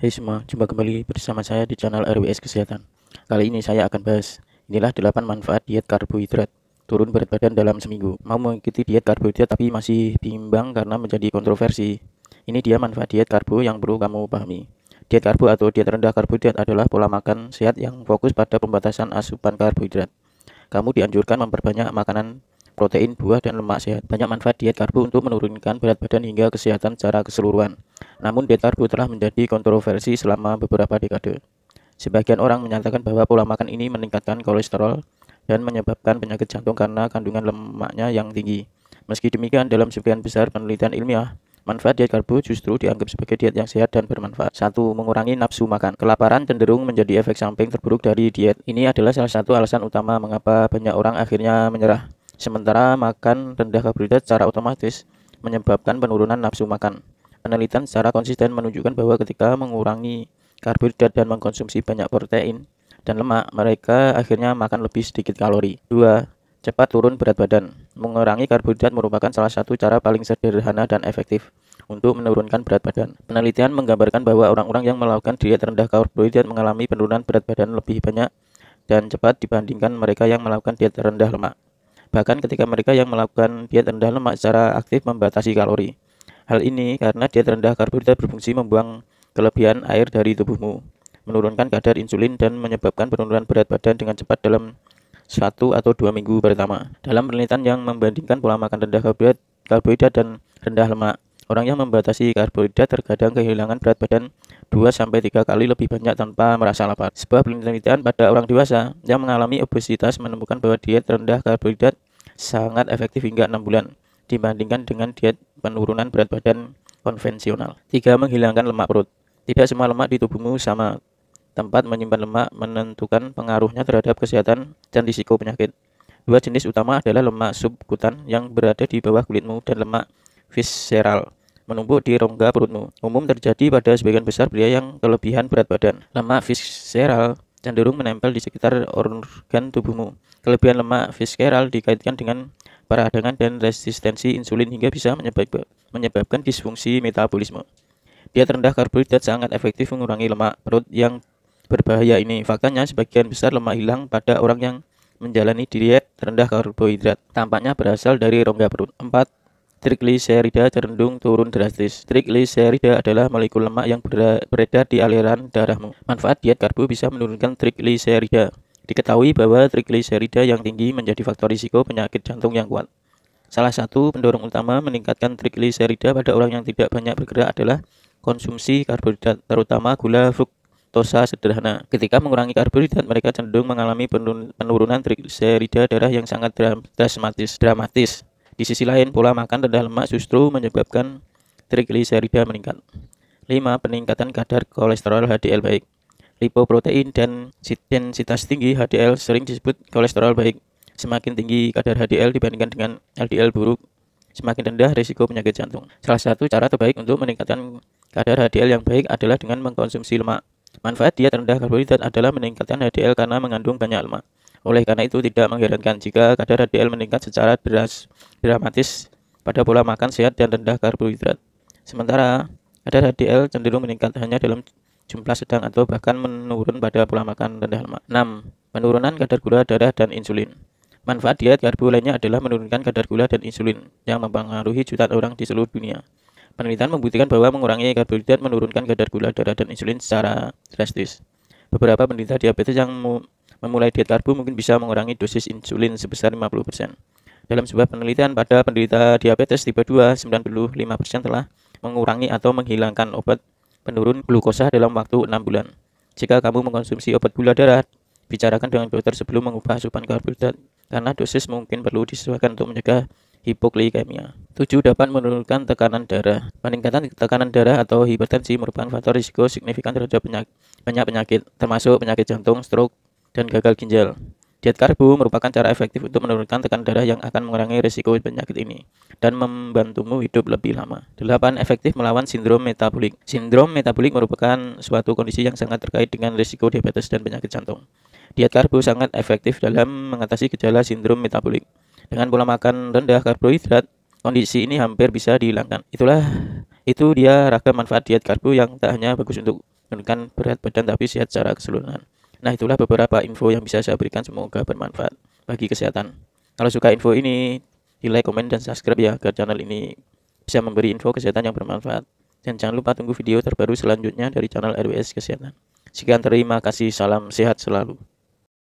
Hai semua, jumpa kembali bersama saya di channel RWS Kesehatan. Kali ini saya akan bahas, inilah 8 manfaat diet karbohidrat, turun berat badan dalam seminggu. Mau mengikuti diet karbohidrat tapi masih bimbang karena menjadi kontroversi. Ini dia manfaat diet karbo yang perlu kamu pahami. Diet karbo atau diet rendah karbohidrat adalah pola makan sehat yang fokus pada pembatasan asupan karbohidrat. Kamu dianjurkan memperbanyak makanan protein, buah, dan lemak sehat. Banyak manfaat diet karbo untuk menurunkan berat badan hingga kesehatan secara keseluruhan. Namun diet karbo telah menjadi kontroversi selama beberapa dekade. Sebagian orang menyatakan bahwa pola makan ini meningkatkan kolesterol dan menyebabkan penyakit jantung karena kandungan lemaknya yang tinggi. Meski demikian, dalam sebagian besar penelitian ilmiah, manfaat diet karbo justru dianggap sebagai diet yang sehat dan bermanfaat. 1. Mengurangi nafsu makan. Kelaparan cenderung menjadi efek samping terburuk dari diet. Ini adalah salah satu alasan utama mengapa banyak orang akhirnya menyerah. Sementara makan rendah karbohidrat secara otomatis menyebabkan penurunan nafsu makan. Penelitian secara konsisten menunjukkan bahwa ketika mengurangi karbohidrat dan mengkonsumsi banyak protein dan lemak, mereka akhirnya makan lebih sedikit kalori. 2. Cepat turun berat badan. Mengurangi karbohidrat merupakan salah satu cara paling sederhana dan efektif untuk menurunkan berat badan. Penelitian menggambarkan bahwa orang-orang yang melakukan diet rendah karbohidrat mengalami penurunan berat badan lebih banyak dan cepat dibandingkan mereka yang melakukan diet rendah lemak. Bahkan ketika mereka yang melakukan diet rendah lemak secara aktif membatasi kalori. Hal ini karena diet rendah karbohidrat berfungsi membuang kelebihan air dari tubuhmu, menurunkan kadar insulin dan menyebabkan penurunan berat badan dengan cepat dalam 1 atau 2 minggu pertama. Dalam penelitian yang membandingkan pola makan rendah karbohidrat dan rendah lemak, orang yang membatasi karbohidrat terkadang kehilangan berat badan 2-3 kali lebih banyak tanpa merasa lapar. Sebuah penelitian pada orang dewasa yang mengalami obesitas menemukan bahwa diet rendah karbohidrat sangat efektif hingga 6 bulan dibandingkan dengan diet penurunan berat badan konvensional. 3. Menghilangkan lemak perut. Tidak semua lemak di tubuhmu sama. Tempat menyimpan lemak menentukan pengaruhnya terhadap kesehatan dan risiko penyakit. 2 jenis utama adalah lemak subkutan yang berada di bawah kulitmu dan lemak visceral menumpuk di rongga perutmu. Umum terjadi pada sebagian besar pria yang kelebihan berat badan. Lemak visceral cenderung menempel di sekitar organ tubuhmu. Kelebihan lemak visceral dikaitkan dengan peradangan dan resistensi insulin hingga bisa menyebabkan disfungsi metabolisme. Diet rendah karbohidrat sangat efektif mengurangi lemak perut yang berbahaya ini. Faktanya sebagian besar lemak hilang pada orang yang menjalani diet rendah karbohidrat tampaknya berasal dari rongga perut. 4. Trigliserida cenderung turun drastis. Trigliserida adalah molekul lemak yang beredar di aliran darahmu. Manfaat diet karbo bisa menurunkan trigliserida. Diketahui bahwa trigliserida yang tinggi menjadi faktor risiko penyakit jantung yang kuat. Salah satu pendorong utama meningkatkan trigliserida pada orang yang tidak banyak bergerak adalah konsumsi karbohidrat, terutama gula fruktosa sederhana. Ketika mengurangi karbohidrat, mereka cenderung mengalami penurunan trigliserida darah yang sangat dramatis. Di sisi lain, pola makan rendah lemak justru menyebabkan trigliserida meningkat. 5. Peningkatan kadar kolesterol HDL baik. Lipoprotein dan densitas tinggi HDL sering disebut kolesterol baik. Semakin tinggi kadar HDL dibandingkan dengan LDL buruk, semakin rendah risiko penyakit jantung. Salah satu cara terbaik untuk meningkatkan kadar HDL yang baik adalah dengan mengkonsumsi lemak. Manfaat diet rendah karbohidrat adalah meningkatkan HDL karena mengandung banyak lemak. Oleh karena itu, tidak mengherankan jika kadar HDL meningkat secara dramatis pada pola makan sehat dan rendah karbohidrat. Sementara kadar HDL cenderung meningkat hanya dalam jumlah sedang atau bahkan menurun pada pola makan rendah lemak. 6. Penurunan kadar gula darah dan insulin. Manfaat diet karbo lainnya adalah menurunkan kadar gula dan insulin yang mempengaruhi jutaan orang di seluruh dunia. Penelitian membuktikan bahwa mengurangi karbohidrat menurunkan kadar gula darah dan insulin secara drastis. Beberapa penderita diabetes yang memulai diet karbo mungkin bisa mengurangi dosis insulin sebesar 50%. Dalam sebuah penelitian pada penderita diabetes tipe 2, 95% telah mengurangi atau menghilangkan obat penurun glukosa dalam waktu 6 bulan. Jika kamu mengkonsumsi obat gula darah, bicarakan dengan dokter sebelum mengubah asupan karbohidrat karena dosis mungkin perlu disesuaikan untuk mencegah hipoglikemia. 7. Dapat menurunkan tekanan darah. Peningkatan tekanan darah atau hipertensi merupakan faktor risiko signifikan terhadap banyak penyakit, termasuk penyakit jantung, stroke, dan gagal ginjal. Diet karbo merupakan cara efektif untuk menurunkan tekanan darah yang akan mengurangi risiko penyakit ini dan membantumu hidup lebih lama. 8. Efektif melawan sindrom metabolik. Sindrom metabolik merupakan suatu kondisi yang sangat terkait dengan risiko diabetes dan penyakit jantung. Diet karbo sangat efektif dalam mengatasi gejala sindrom metabolik. Dengan pola makan rendah karbohidrat, kondisi ini hampir bisa dihilangkan. Itu dia ragam manfaat diet karbo yang tak hanya bagus untuk menurunkan berat badan tapi sehat secara keseluruhan. Nah, itulah beberapa info yang bisa saya berikan, semoga bermanfaat bagi kesehatan. Kalau suka info ini, di like, komen, dan subscribe ya, agar channel ini bisa memberi info kesehatan yang bermanfaat. Dan jangan lupa tunggu video terbaru selanjutnya dari channel RWS Kesehatan. Sekian, terima kasih, salam sehat selalu.